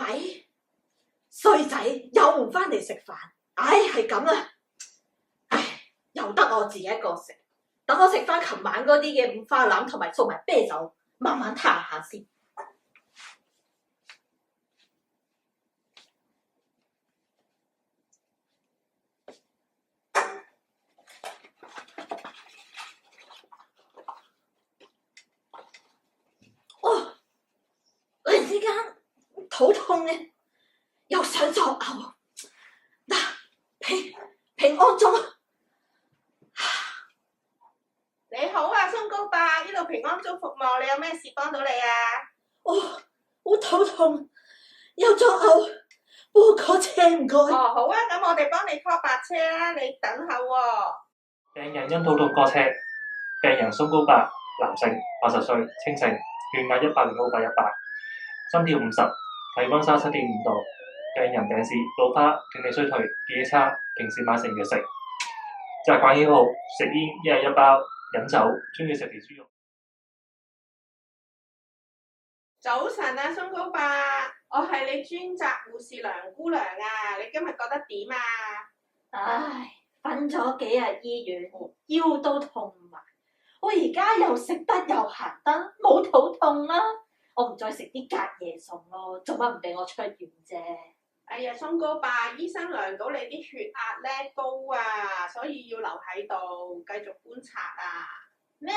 喂，衰仔又唔翻嚟食飯，唉，係咁啦，唉，又得我自己一個食，等我食翻琴晚嗰啲嘅五花腩同埋送埋啤酒，慢慢嘆下先。哦，突然之間肚痛嘅，又想作嘔。嗱，平安鐘。你好啊，松糕伯，呢度平安鐘服務，你有咩事幫到你啊？哦，好肚痛，又作嘔，幫我 call 車唔該。哦，好啊，咁我哋幫你 call 白車啦，你等候喎。病人因肚痛過車，病人松糕伯，男性，80歲，清醒，血壓100/100，心跳50，體溫37.5度。病人病史老花、聽力衰退、記憶差，平時買成藥食。習慣喜好食煙1日1包，飲酒，中意食肥豬肉。早晨啊，松糕伯，我係你專責護士梁姑娘啊，你今日覺得點啊？唉，瞓咗幾日醫院，腰都痛埋。我而家又食得又行得，冇肚痛啦。我唔再食啲隔夜餸咯，做乜唔俾我出院啫？哎呀，松糕伯，醫生量到你啲血壓咧高啊，所以要留喺度繼續觀察啊。咩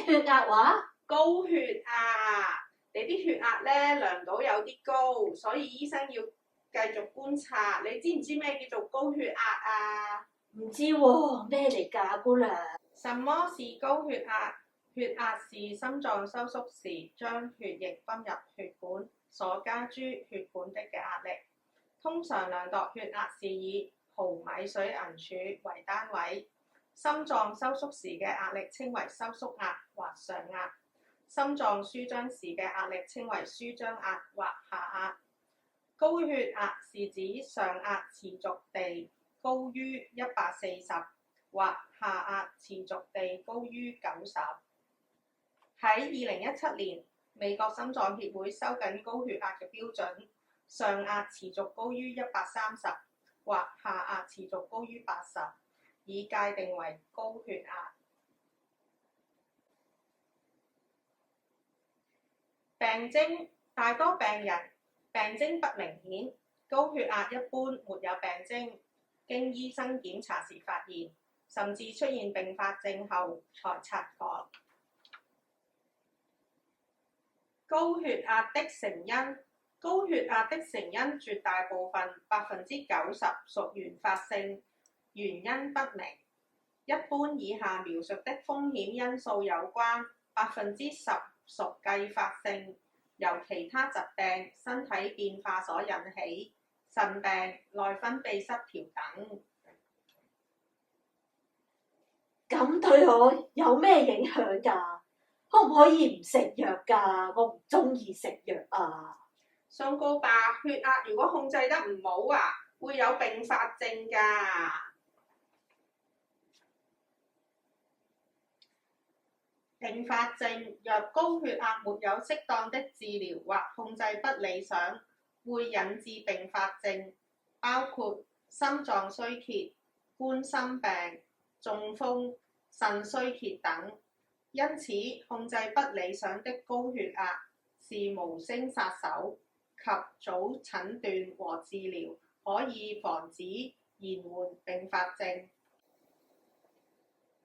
血壓話？高血壓，你啲血壓咧量到有啲高，所以醫生要繼續觀察。你知唔知咩叫做高血壓啊？唔知喎，咩嚟㗎，姑娘？什麼是高血壓？血壓是心臟收縮時將血液泵入血管所加諸血管的嘅壓力。通常量度血壓是以毫米水銀柱為單位。心臟收縮時嘅壓力稱為收縮壓或上壓。心臟舒張時嘅壓力稱為舒張壓或下壓。高血壓是指上壓持續地高於140或下壓持續地高於90。喺2017年，美國心臟協會收緊高血壓嘅標準，上壓持續高於130或下壓持續高於80，以界定為高血壓。病徵，大多病人病徵不明顯，高血壓一般沒有病徵，經醫生檢查時發現，甚至出現併發症後才察覺。高血壓的成因，高血壓的成因絕大部分90%屬原發性，原因不明。一般以下描述的風險因素有關，10%屬繼發性，由其他疾病、身體變化所引起，腎病、內分泌失調等。咁對我有咩影響㗎？可唔可以唔食藥㗎？我唔中意食藥啊！松糕伯，血壓如果控制得唔好啊，會有併發症㗎。併發症，若高血壓沒有適當的治療或控制不理想，會引致併發症，包括心臟衰竭、冠心病、中風、腎衰竭等。因此，控制不理想的高血壓是無聲殺手，及早診斷和治療可以防止延緩併發症。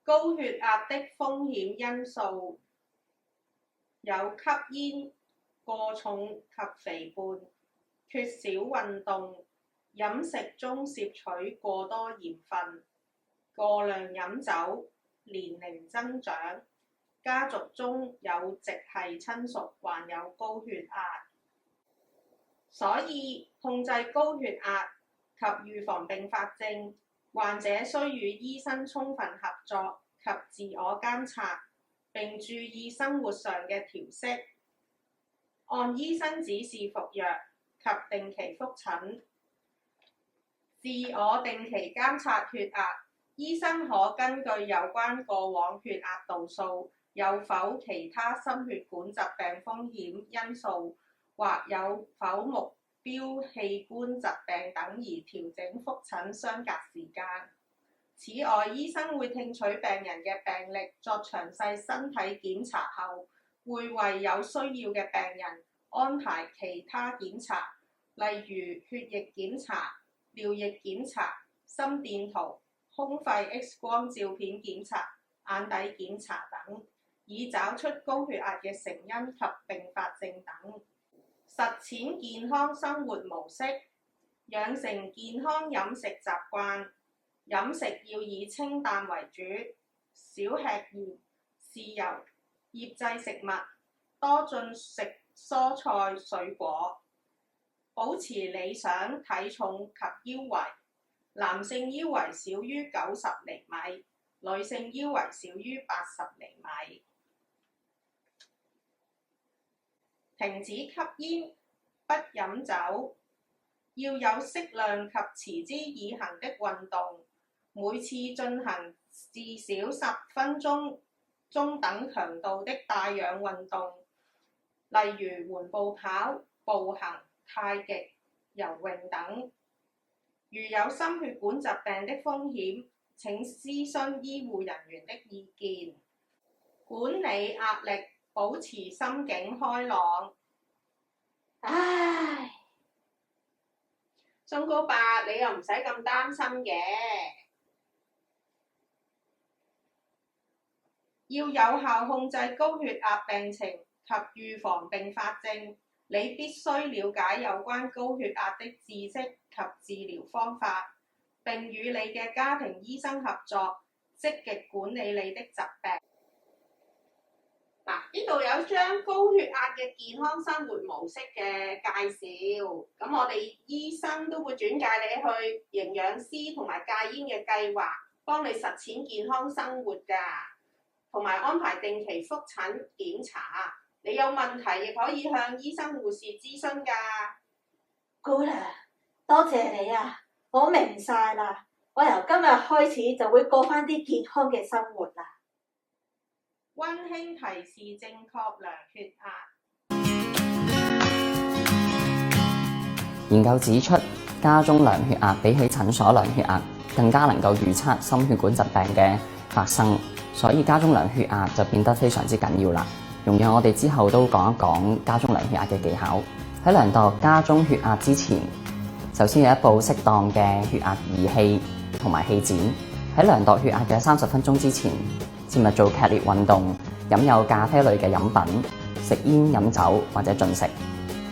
高血壓的風險因素有吸煙、過重及肥胖、缺少運動、飲食中攝取過多鹽分、過量飲酒、年齡增長、家族中有直系親屬患有高血壓。所以控制高血壓及預防併發症，患者需與醫生充分合作及自我監察，並注意生活上嘅調適，按醫生指示服藥及定期覆診。自我定期監察血壓，醫生可根據有關過往血壓度數、有否其他心血管疾病風險因素，或有否標器官疾病等而調整覆診相隔時間。此外，醫生會聽取病人嘅病歷，作詳細身體檢查後，會為有需要嘅病人安排其他檢查，例如血液檢查、尿液檢查、心電圖、胸肺 X 光照片檢查、眼底檢查等，以找出高血壓嘅成因及併發症等。實踐健康生活模式，養成健康飲食習慣。飲食要以清淡為主，少吃鹽、豉油、醃製食物，多進食蔬菜水果。保持理想體重及腰圍，男性腰圍少於90厘米，女性腰圍少於80厘米。停止吸煙，不飲酒，要有適量及持之以恆的運動。每次進行至少10分鐘中等強度的帶氧運動，例如緩步跑、步行、太極、游泳等。如有心血管疾病的風險，請諮詢醫護人員的意見。管理壓力，保持心境開朗。唉，宋高伯，你又唔使咁擔心嘅。要有效控制高血壓病情及預防併發症，你必須了解有關高血壓的知識及治療方法，並與你嘅家庭醫生合作，積極管理你的疾病。呢度有張高血壓嘅健康生活模式嘅介紹，咁我哋醫生都會轉介你去營養師同埋戒煙嘅計劃，幫你實踐健康生活㗎。同埋安排定期覆診檢查，你有問題亦可以向醫生護士諮詢㗎。姑娘，多謝你啊！我明晒啦，我由今日開始就會過返啲健康嘅生活啦。溫馨提示：正確量血壓。研究指出，家中量血壓比起診所量血壓更加能夠預測心血管疾病嘅發生。所以家中量血壓就變得非常之緊要啦。容讓我哋之後都講一講家中量血壓嘅技巧。喺量度家中血壓之前，首先有一部適當嘅血壓儀器同埋氣墊。喺量度血壓嘅30分鐘之前，切勿做劇烈運動、飲有咖啡類嘅飲品、食煙飲酒或者進食。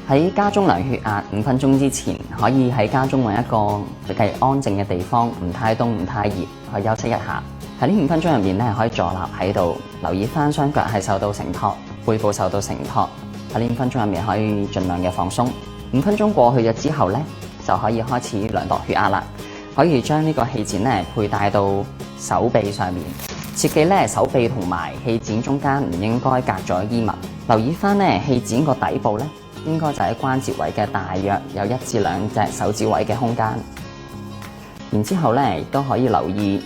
喺家中量血壓5分鐘之前，可以喺家中揾一個比較安靜嘅地方，唔太凍唔太熱，去休息一下。喺呢5分鐘入面咧，可以坐立喺度，留意翻雙腳係受到承托，背部受到承托。喺呢5分鐘入面，可以盡量嘅放鬆。5分鐘過去咗之後咧，就可以開始量度血壓啦。可以將呢個氣墊咧佩戴到手臂上面，切記咧手臂同埋氣墊中間唔應該隔咗衣物。留意翻咧氣墊個底部咧，應該就喺關節位嘅大約有1至2隻手指位嘅空間。然之後咧，亦都可以留意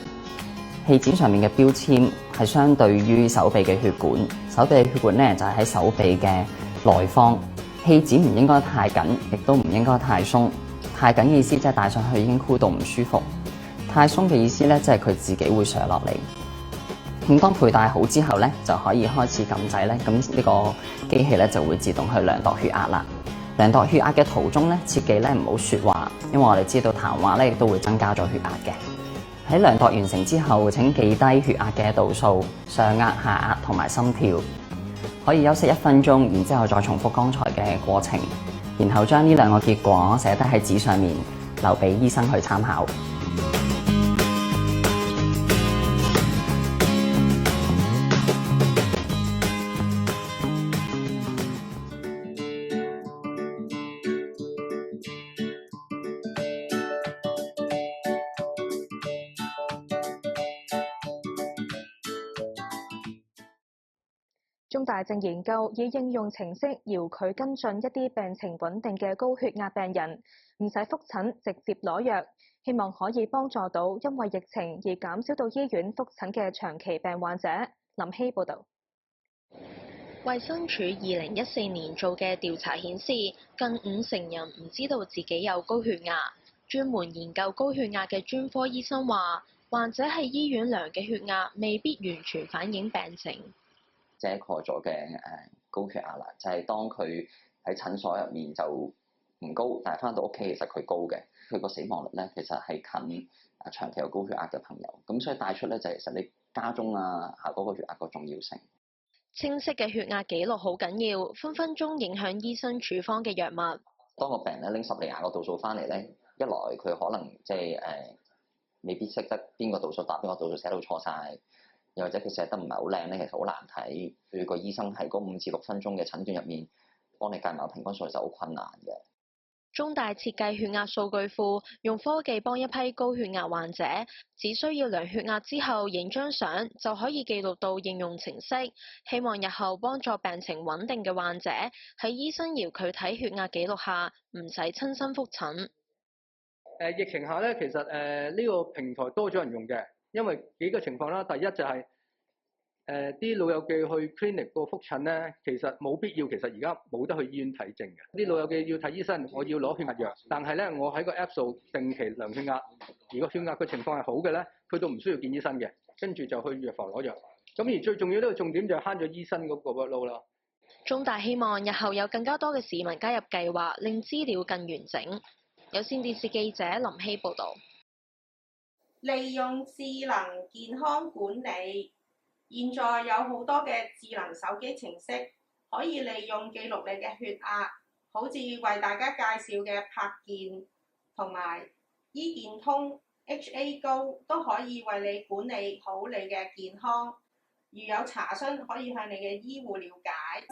氣墊上面嘅標籤係相對於手臂嘅血管，手臂嘅血管咧就係喺手臂嘅內方。氣墊唔應該太緊，亦都唔應該太鬆。太緊嘅意思即係戴上去已經箍到唔舒服，太鬆嘅意思咧即係佢自己會上落嚟。咁當佩戴好之後咧，就可以開始撳掣咧，咁呢個機器咧就會自動去量度血壓啦。量度血壓嘅途中咧，切記咧唔好說話，因為我哋知道談話咧亦都會增加咗血壓嘅。喺量度完成之後，請記低血壓嘅度數、上壓、下壓同埋心跳，可以休息1分鐘，然之後再重複剛才嘅過程，然後將呢2個結果寫低喺紙上面，留俾醫生去參考。中大正研究以應用程式遙距跟進一啲病情穩定嘅高血壓病人，唔使覆診，直接攞藥，希望可以幫助到因為疫情而減少到醫院覆診嘅長期病患者。林希報導。衛生署2014年做嘅調查顯示，近50%人唔知道自己有高血壓。專門研究高血壓嘅專科醫生話，患者喺醫院量嘅血壓未必完全反映病情。遮蓋咗嘅高血壓啦，就係當佢喺診所入面就唔高，但係翻到屋企其實佢高嘅，佢個死亡率咧其實係近長期有高血壓嘅朋友，咁所以帶出咧就係其實你家中嗰個血壓個重要性。清晰嘅血壓記錄好緊要，分分鐘影響醫生處方嘅藥物。當個病人咧拎10厘牙個度數翻嚟咧，一來佢可能未必識得邊個度數打邊個度數寫到錯晒，又或者佢寫得唔係好靚咧，其實好難睇。對個醫生喺嗰5至6分鐘嘅診斷入面，幫你計埋平均數就好困難嘅。中大設計血壓數據庫，用科技幫一批高血壓患者，只需要量血壓之後影張相就可以記錄到應用程式，希望日後幫助病情穩定嘅患者喺醫生遙距睇血壓記錄下，唔使親身覆診。疫情下咧，其實呢個平台多咗人用嘅，因為幾個情況啦。第一就係啲老友記去 clinic 個覆診咧，其實冇必要，其實而家冇得去醫院睇症嘅。啲老友記要睇醫生，我要攞血壓藥，但係咧我喺個 app 度定期量血壓，如果血壓嘅情況係好嘅咧，佢都唔需要見醫生嘅，跟住就去藥房攞藥。咁而最重要呢個重點就係慳咗醫生嗰個 workload 啦。中大希望日後有更加多嘅市民加入計劃，令資料更完整。有線電視記者林希報導。利用智能健康管理。現在有好多嘅智能手機程式可以利用記錄你嘅血壓，好似為大家介紹嘅柏健同埋醫健通 HA Go 都可以為你管理好你嘅健康。如有查詢，可以向你嘅醫護了解。